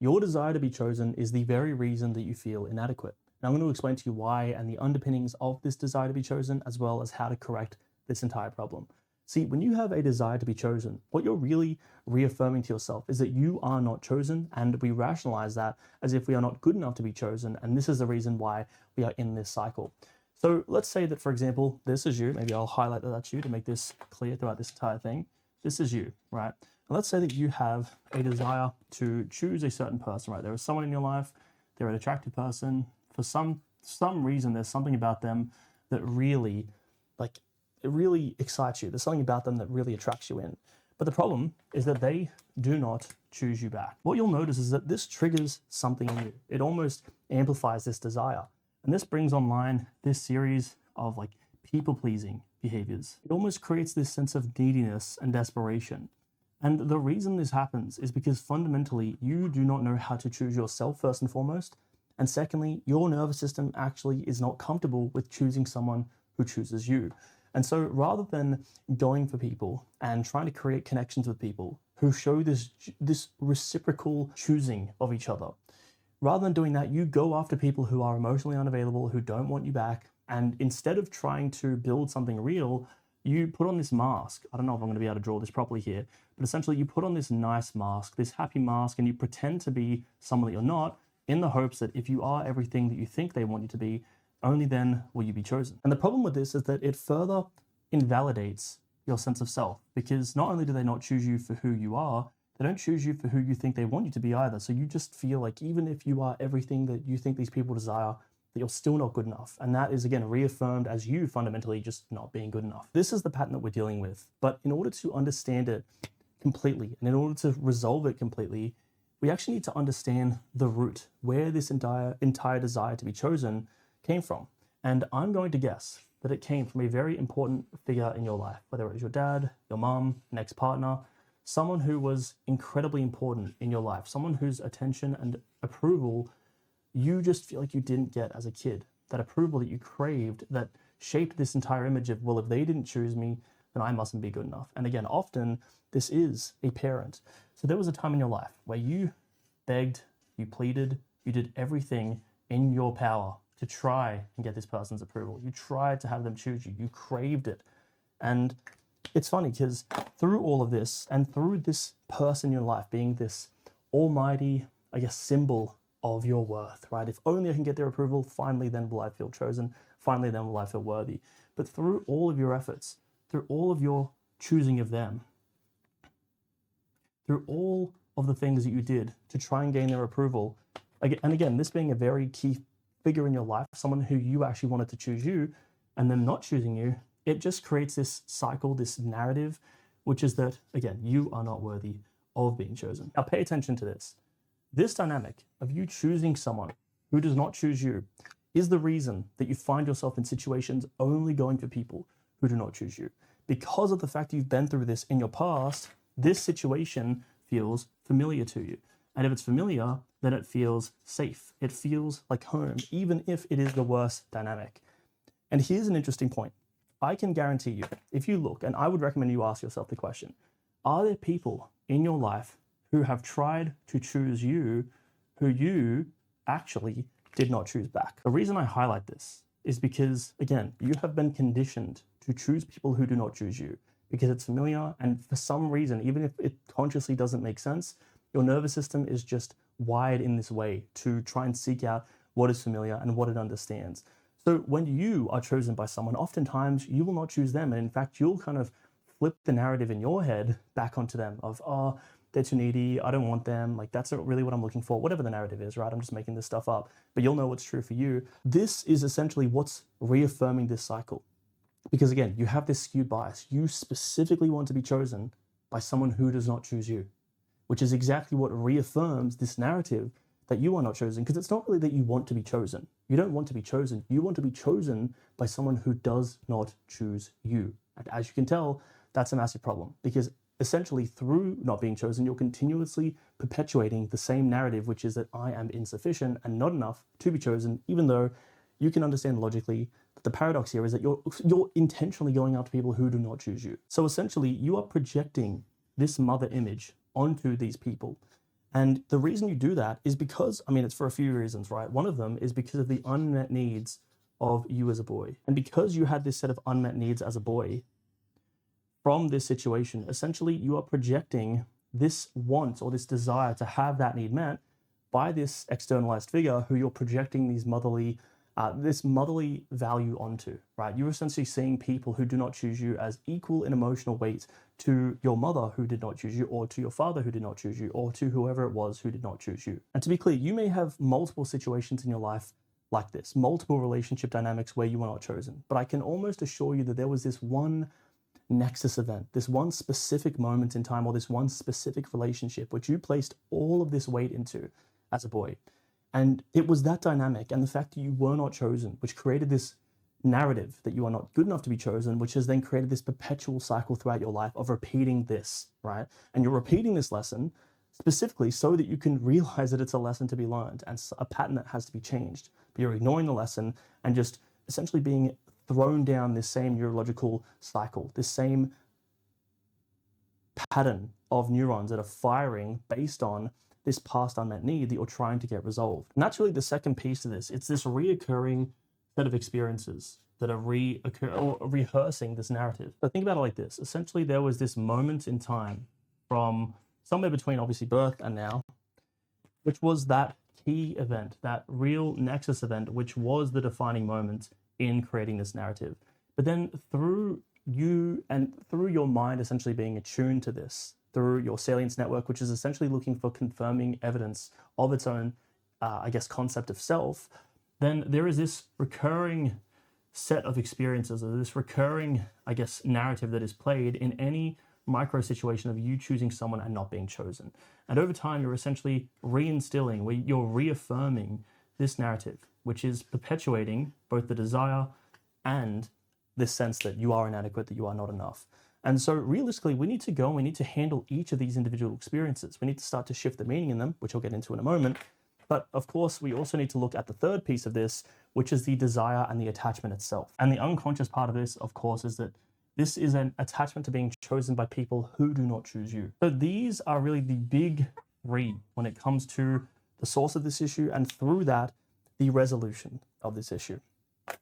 Your desire to be chosen is the very reason that you feel inadequate. And I'm going to explain to you why and the underpinnings of this desire to be chosen, as well as how to correct this entire problem. See, when you have a desire to be chosen, what you're really reaffirming to yourself is that you are not chosen, and we rationalize that as if we are not good enough to be chosen, and this is the reason why we are in this cycle. So let's say that, for example, this is you. Maybe I'll highlight that that's you to make this clear throughout this entire thing. This is you, right? And let's say that you have a desire to choose a certain person, right? There is someone in your life, they're an attractive person. For some reason, there's something about them that really, it really excites you. There's something about them that really attracts you in. But the problem is that they do not choose you back. What you'll notice is that this triggers something in you. It almost amplifies this desire. And this brings online this series of people-pleasing behaviors. It almost creates this sense of neediness and desperation. And the reason this happens is because fundamentally you do not know how to choose yourself first and foremost. And secondly, your nervous system actually is not comfortable with choosing someone who chooses you. And so rather than going for people and trying to create connections with people who show this reciprocal choosing of each other, rather than doing that, you go after people who are emotionally unavailable, who don't want you back. And instead of trying to build something real, you put on this mask. I don't know if I'm going to be able to draw this properly here, but essentially you put on this nice mask, this happy mask, and you pretend to be someone that you're not, in the hopes that if you are everything that you think they want you to be, only then will you be chosen. And the problem with this is that it further invalidates your sense of self, because not only do they not choose you for who you are, they don't choose you for who you think they want you to be either. So you just feel like even if you are everything that you think these people desire, that you're still not good enough. And that is, again, reaffirmed as you fundamentally just not being good enough. This is the pattern that we're dealing with. But in order to understand it completely, and in order to resolve it completely, we actually need to understand the root, where this entire desire to be chosen came from. And I'm going to guess that it came from a very important figure in your life, whether it was your dad, your mom, an ex-partner, someone who was incredibly important in your life, someone whose attention and approval you just feel like you didn't get as a kid. That approval that you craved that shaped this entire image of, well, if they didn't choose me, then I mustn't be good enough. And again, often this is a parent. So there was a time in your life where you begged, you pleaded, you did everything in your power to try and get this person's approval. You tried to have them choose you. You craved it. And it's funny because through all of this and through this person in your life being this almighty, symbol of your worth, right? If only I can get their approval, finally then will I feel chosen. Finally then will I feel worthy. But through all of your efforts, through all of your choosing of them, through all of the things that you did to try and gain their approval, and again, this being a very key figure in your life, someone who you actually wanted to choose you, and them not choosing you, it just creates this cycle, this narrative, which is that, again, you are not worthy of being chosen. Now pay attention to this. This dynamic of you choosing someone who does not choose you is the reason that you find yourself in situations only going for people who do not choose you. Because of the fact you've been through this in your past, this situation feels familiar to you. And if it's familiar, then it feels safe. It feels like home, even if it is the worst dynamic. And here's an interesting point. I can guarantee you, if you look, and I would recommend you ask yourself the question, are there people in your life who have tried to choose you who you actually did not choose back? The reason I highlight this is because, again, you have been conditioned to choose people who do not choose you because it's familiar, and for some reason, even if it consciously doesn't make sense, your nervous system is just wired in this way to try and seek out what is familiar and what it understands. So when you are chosen by someone, oftentimes you will not choose them. And in fact, you'll kind of flip the narrative in your head back onto them of, oh, they're too needy, I don't want them, that's not really what I'm looking for, whatever the narrative is, right? I'm just making this stuff up, but you'll know what's true for you. This is essentially what's reaffirming this cycle. Because again, you have this skewed bias. You specifically want to be chosen by someone who does not choose you, which is exactly what reaffirms this narrative that you are not chosen, because it's not really that you want to be chosen. You don't want to be chosen. You want to be chosen by someone who does not choose you. And as you can tell, that's a massive problem, because essentially through not being chosen, you're continuously perpetuating the same narrative, which is that I am insufficient and not enough to be chosen, even though you can understand logically that the paradox here is that you're intentionally going after people who do not choose you. So essentially, you are projecting this mother image onto these people. And the reason you do that is because, I mean, it's for a few reasons, right? One of them is because of the unmet needs of you as a boy. And because you had this set of unmet needs as a boy from this situation, essentially you are projecting this want or this desire to have that need met by this externalized figure who you're projecting these this motherly value onto, right? You're essentially seeing people who do not choose you as equal in emotional weight to your mother who did not choose you, or to your father who did not choose you, or to whoever it was who did not choose you. And to be clear, you may have multiple situations in your life like this, multiple relationship dynamics where you were not chosen. But I can almost assure you that there was this one Nexus event, this one specific moment in time, or this one specific relationship which you placed all of this weight into as a boy. And it was that dynamic and the fact that you were not chosen, which created this narrative that you are not good enough to be chosen, which has then created this perpetual cycle throughout your life of repeating this, right? And you're repeating this lesson specifically so that you can realize that it's a lesson to be learned and a pattern that has to be changed. But you're ignoring the lesson and just essentially being thrown down this same neurological cycle, this same pattern of neurons that are firing based on this past unmet need that you're trying to get resolved. And that's really the second piece of this. It's this reoccurring set of experiences that are rehearsing this narrative. So think about it like this. Essentially, there was this moment in time from somewhere between obviously birth and now, which was that key event, that real Nexus event, which was the defining moment in creating this narrative. But then through you and through your mind essentially being attuned to this, through your salience network, which is essentially looking for confirming evidence of its own, concept of self, then there is this recurring set of experiences, or this recurring, narrative that is played in any micro situation of you choosing someone and not being chosen. And over time, you're essentially reinstilling, you're reaffirming this narrative, which is perpetuating both the desire and this sense that you are inadequate, that you are not enough. And so realistically, we need to go and we need to handle each of these individual experiences. We need to start to shift the meaning in them, which I'll get into in a moment. But of course, we also need to look at the third piece of this, which is the desire and the attachment itself. And the unconscious part of this, of course, is that this is an attachment to being chosen by people who do not choose you. So these are really the big three when it comes to the source of this issue, and through that, the resolution of this issue.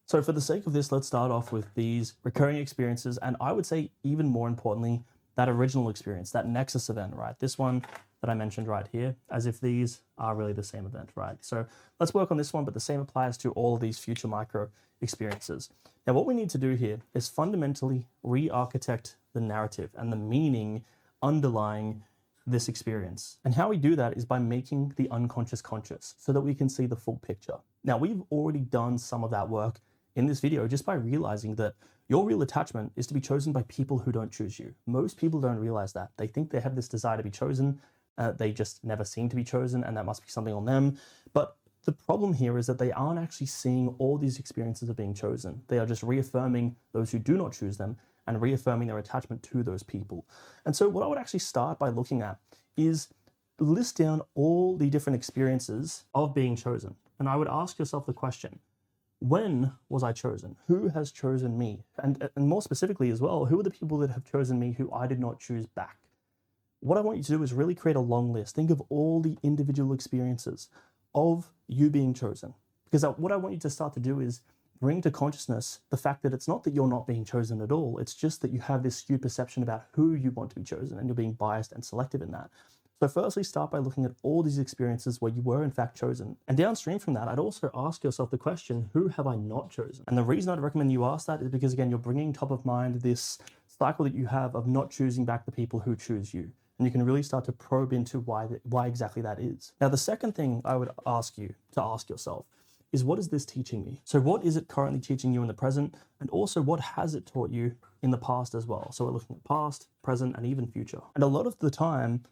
So for the sake of this, let's start off with these recurring experiences, and I would say even more importantly, that original experience, that Nexus event, right? This one that I mentioned right here, as if these are really the same event, right? So let's work on this one, but the same applies to all of these future micro experiences. Now, what we need to do here is fundamentally re-architect the narrative and the meaning underlying this experience. And how we do that is by making the unconscious conscious so that we can see the full picture. Now, we've already done some of that work in this video just by realizing that your real attachment is to be chosen by people who don't choose you. Most people don't realize that. They think they have this desire to be chosen. They just never seem to be chosen, and that must be something on them. But the problem here is that they aren't actually seeing all these experiences of being chosen. They are just reaffirming those who do not choose them and reaffirming their attachment to those people. And so what I would actually start by looking at is list down all the different experiences of being chosen. And I would ask yourself the question, when was I chosen? Who has chosen me? And more specifically as well, who are the people that have chosen me who I did not choose back? What I want you to do is really create a long list. Think of all the individual experiences of you being chosen. Because what I want you to start to do is bring to consciousness the fact that it's not that you're not being chosen at all. It's just that you have this skewed perception about who you want to be chosen, and you're being biased and selective in that. So firstly, start by looking at all these experiences where you were in fact chosen. And downstream from that, I'd also ask yourself the question, who have I not chosen? And the reason I'd recommend you ask that is because, again, you're bringing top of mind this cycle that you have of not choosing back the people who choose you. And you can really start to probe into why exactly that is. Now, the second thing I would ask you to ask yourself is, what is this teaching me? So what is it currently teaching you in the present? And also, what has it taught you in the past as well? So we're looking at past, present, and even future. And a lot of the time,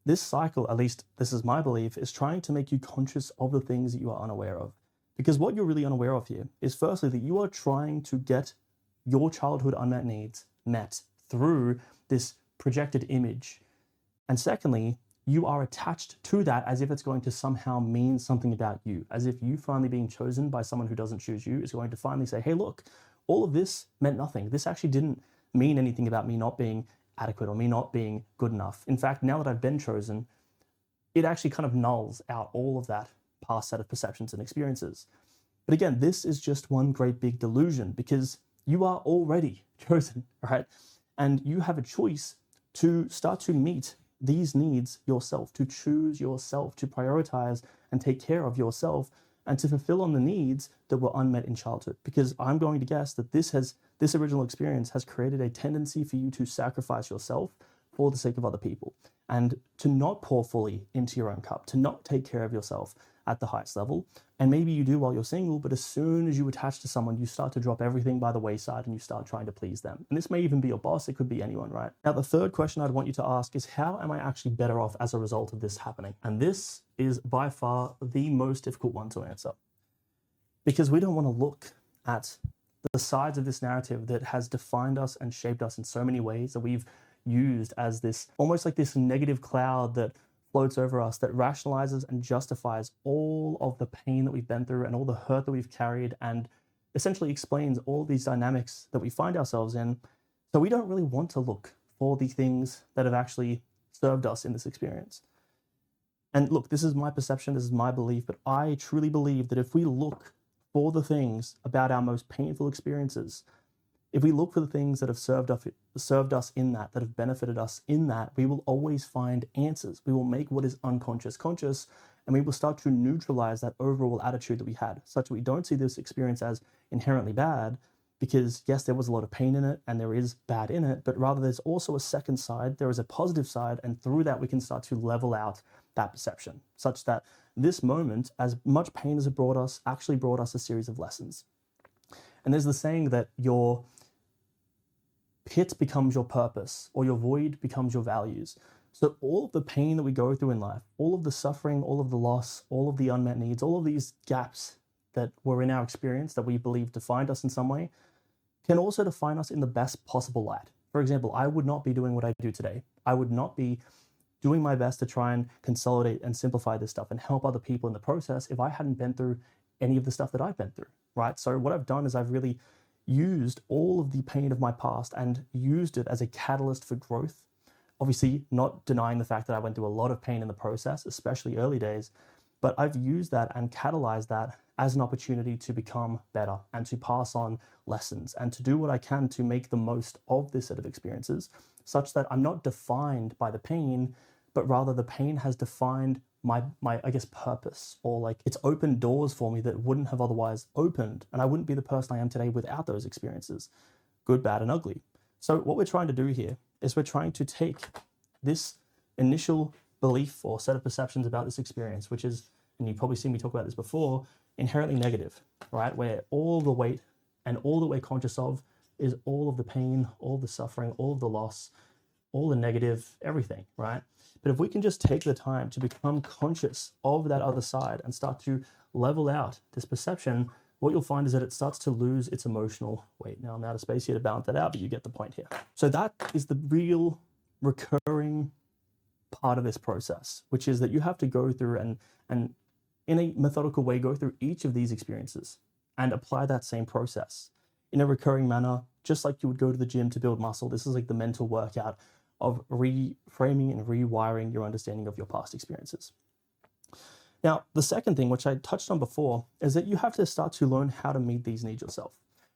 this cycle, at least this is my belief, is trying to make you conscious of the things that you are unaware of. Because what you're really unaware of here is firstly that you are trying to get your childhood unmet needs met through this projected image. And secondly, you are attached to that as if it's going to somehow mean something about you, as if you finally being chosen by someone who doesn't choose you is going to finally say, hey, look, all of this meant nothing. This actually didn't mean anything about me not being adequate or me not being good enough. In fact, now that I've been chosen, it actually kind of nulls out all of that past set of perceptions and experiences. But again, this is just one great big delusion because you are already chosen, right? And you have a choice to start to meet these needs yourself, to choose yourself, to prioritize and take care of yourself, and to fulfill on the needs that were unmet in childhood. Because I'm going to guess that this original experience has created a tendency for you to sacrifice yourself for the sake of other people, and to not pour fully into your own cup, to not take care of yourself at the highest level. And maybe you do while you're single, but as soon as you attach to someone, you start to drop everything by the wayside and you start trying to please them. And this may even be your boss, it could be anyone, right? Now, the third question I'd want you to ask is, how am I actually better off as a result of this happening? And this is by far the most difficult one to answer, because we don't want to look at the sides of this narrative that has defined us and shaped us in so many ways that we've used as this, almost like this negative cloud that floats over us, that rationalizes and justifies all of the pain that we've been through and all the hurt that we've carried, and essentially explains all these dynamics that we find ourselves in. So we don't really want to look for the things that have actually served us in this experience. And look, this is my perception, this is my belief, but I truly believe that if we look for the things about our most painful experiences, if we look for the things that have served us in that have benefited us in that, we will always find answers. We will make what is unconscious conscious, and we will start to neutralize that overall attitude that we had, such that we don't see this experience as inherently bad, because yes, there was a lot of pain in it and there is bad in it, but rather there's also a second side, there is a positive side, and through that we can start to level out that perception, such that this moment, as much pain as it brought us, actually brought us a series of lessons. And there's the saying that your pit becomes your purpose, or your void becomes your values. So all of the pain that we go through in life, all of the suffering, all of the loss, all of the unmet needs, all of these gaps that were in our experience that we believe defined us in some way, can also define us in the best possible light. For example, I would not be doing what I do today. I would not be doing my best to try and consolidate and simplify this stuff and help other people in the process if I hadn't been through any of the stuff that I've been through, right? So what I've done is I've really used all of the pain of my past and used it as a catalyst for growth. Obviously, not denying the fact that I went through a lot of pain in the process, especially early days, but I've used that and catalyzed that as an opportunity to become better and to pass on lessons and to do what I can to make the most of this set of experiences, such that I'm not defined by the pain, but rather the pain has defined my I guess purpose, or like it's opened doors for me that wouldn't have otherwise opened, and I wouldn't be the person I am today without those experiences, good, bad, and ugly. So what we're trying to do here is we're trying to take this initial belief or set of perceptions about this experience, which is, and you've probably seen me talk about this before, inherently negative, right? Where all the weight and all that we're conscious of is all of the pain, all the suffering, all of the loss, all the negative, everything, right? But if we can just take the time to become conscious of that other side and start to level out this perception, what you'll find is that it starts to lose its emotional weight. Now, I'm out of space here to balance that out, but you get the point here. So that is the real recurring part of this process, which is that you have to go through and in a methodical way, go through each of these experiences and apply that same process in a recurring manner, just like you would go to the gym to build muscle. This is like the mental workout of reframing and rewiring your understanding of your past experiences. Now, the second thing, which I touched on before, is that you have to start to learn how to meet these needs yourself,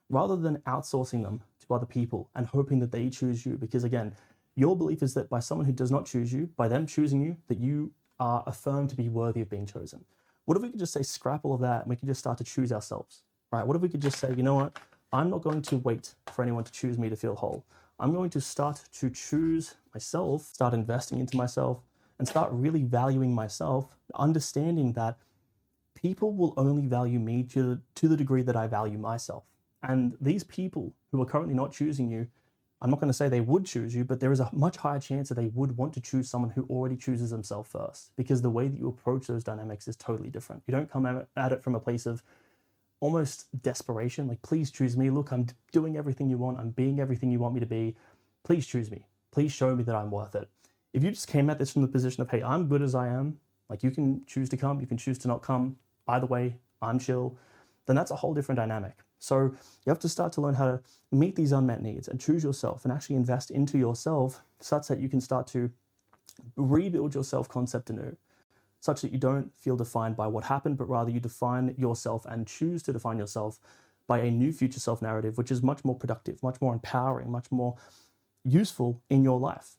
rather than outsourcing them to other people and hoping that they choose you. Because again, your belief is that by someone who does not choose you, by them choosing you, that you are affirmed to be worthy of being chosen. What if we could just say, scrap all of that and we can just start to choose ourselves, right? What if we could just say, you know what? I'm not going to wait for anyone to choose me to feel whole. I'm going to start to choose myself, start investing into myself, and start really valuing myself, understanding that people will only value me to the degree that I value myself. And these people who are currently not choosing you, I'm not going to say they would choose you, but there is a much higher chance that they would want to choose someone who already chooses themselves first, because the way that you approach those dynamics is totally different. You don't come at it from a place of almost desperation, like, please choose me. Look, I'm doing everything you want. I'm being everything you want me to be. Please choose me. Please show me that I'm worth it. If you just came at this from the position of, hey, I'm good as I am, like, you can choose to come, you can choose to not come, either way, I'm chill, then that's a whole different dynamic. So you have to start to learn how to meet these unmet needs and choose yourself and actually invest into yourself, such that you can start to rebuild your self-concept anew. such that you don't feel defined by what happened, but rather you define yourself and choose to define yourself by a new future self narrative, which is much more productive, much more empowering, much more useful in your life.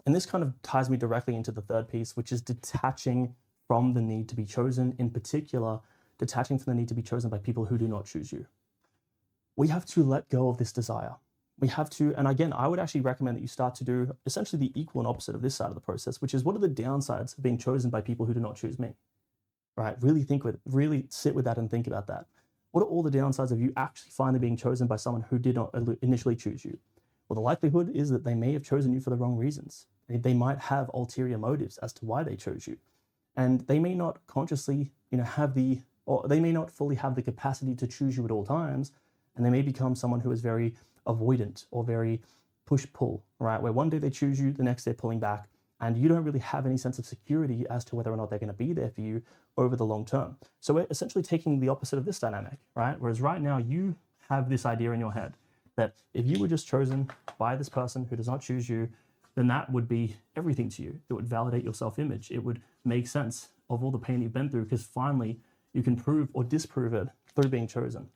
And this kind of ties me directly into the third piece, which is detaching from the need to be chosen, in particular, detaching from the need to be chosen by people who do not choose you. We have to let go of this desire. We have to, and again, I would actually recommend that you start to do essentially the equal and opposite of this side of the process, which is what are the downsides of being chosen by people who do not choose me, right? Really sit with that and think about that. What are all the downsides of you actually finally being chosen by someone who did not initially choose you? Well, the likelihood is that they may have chosen you for the wrong reasons. They might have ulterior motives as to why they chose you. And they may not consciously, they may not fully have the capacity to choose you at all times. And they may become someone who is very avoidant or very push-pull, right? Where one day they choose you, the next they're pulling back, and you don't really have any sense of security as to whether or not they're going to be there for you over the long term. So we're essentially taking the opposite of this dynamic, right? Whereas right now you have this idea in your head that if you were just chosen by this person who does not choose you, then that would be everything to you. It would validate your self-image. It would make sense of all the pain you've been through, because finally you can prove or disprove it through being chosen.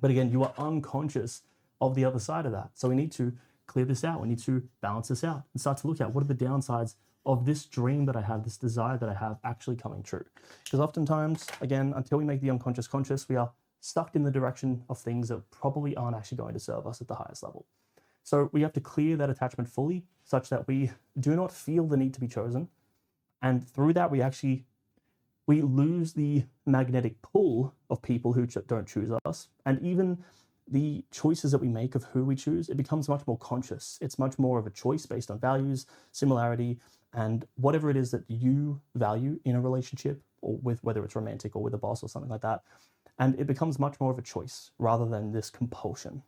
But again, you are unconscious of the other side of that. So we need to clear this out. We need to balance this out and start to look at what are the downsides of this dream that I have, this desire that I have actually coming true. Because oftentimes, again, until we make the unconscious conscious, we are stuck in the direction of things that probably aren't actually going to serve us at the highest level. So we have to clear that attachment fully such that we do not feel the need to be chosen. And through that, we lose the magnetic pull of people who don't choose us. And even the choices that we make of who we choose, it becomes much more conscious. It's much more of a choice based on values, similarity, and whatever it is that you value in a relationship, or with whether it's romantic or with a boss or something like that. And it becomes much more of a choice rather than this compulsion.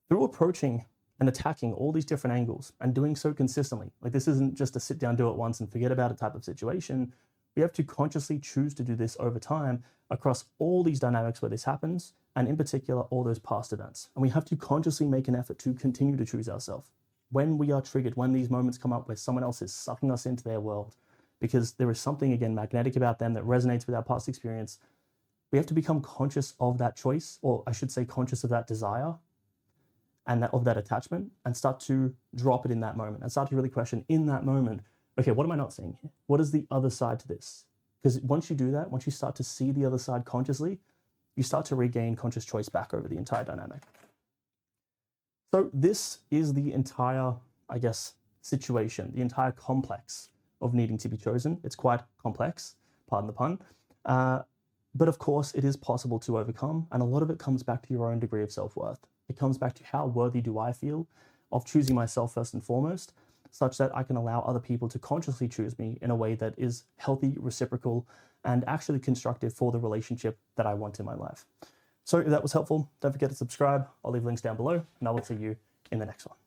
Through approaching and attacking all these different angles and doing so consistently, like this isn't just a sit down, do it once and forget about it type of situation. We have to consciously choose to do this over time across all these dynamics where this happens, and in particular, all those past events. And we have to consciously make an effort to continue to choose ourselves. When we are triggered, when these moments come up where someone else is sucking us into their world, because there is something, again, magnetic about them that resonates with our past experience, we have to become conscious of that choice, or I should say conscious of that desire and of that attachment, and start to drop it in that moment and start to really question in that moment, okay, what am I not seeing here? What is the other side to this? Because once you do that, once you start to see the other side consciously, you start to regain conscious choice back over the entire dynamic. So this is the entire, I guess, situation, the entire complex of needing to be chosen. It's quite complex, pardon the pun. But of course, it is possible to overcome. And a lot of it comes back to your own degree of self-worth. It comes back to how worthy do I feel of choosing myself first and foremost, such that I can allow other people to consciously choose me in a way that is healthy, reciprocal, and actually constructive for the relationship that I want in my life. So if that was helpful, don't forget to subscribe. I'll leave links down below, and I will see you in the next one.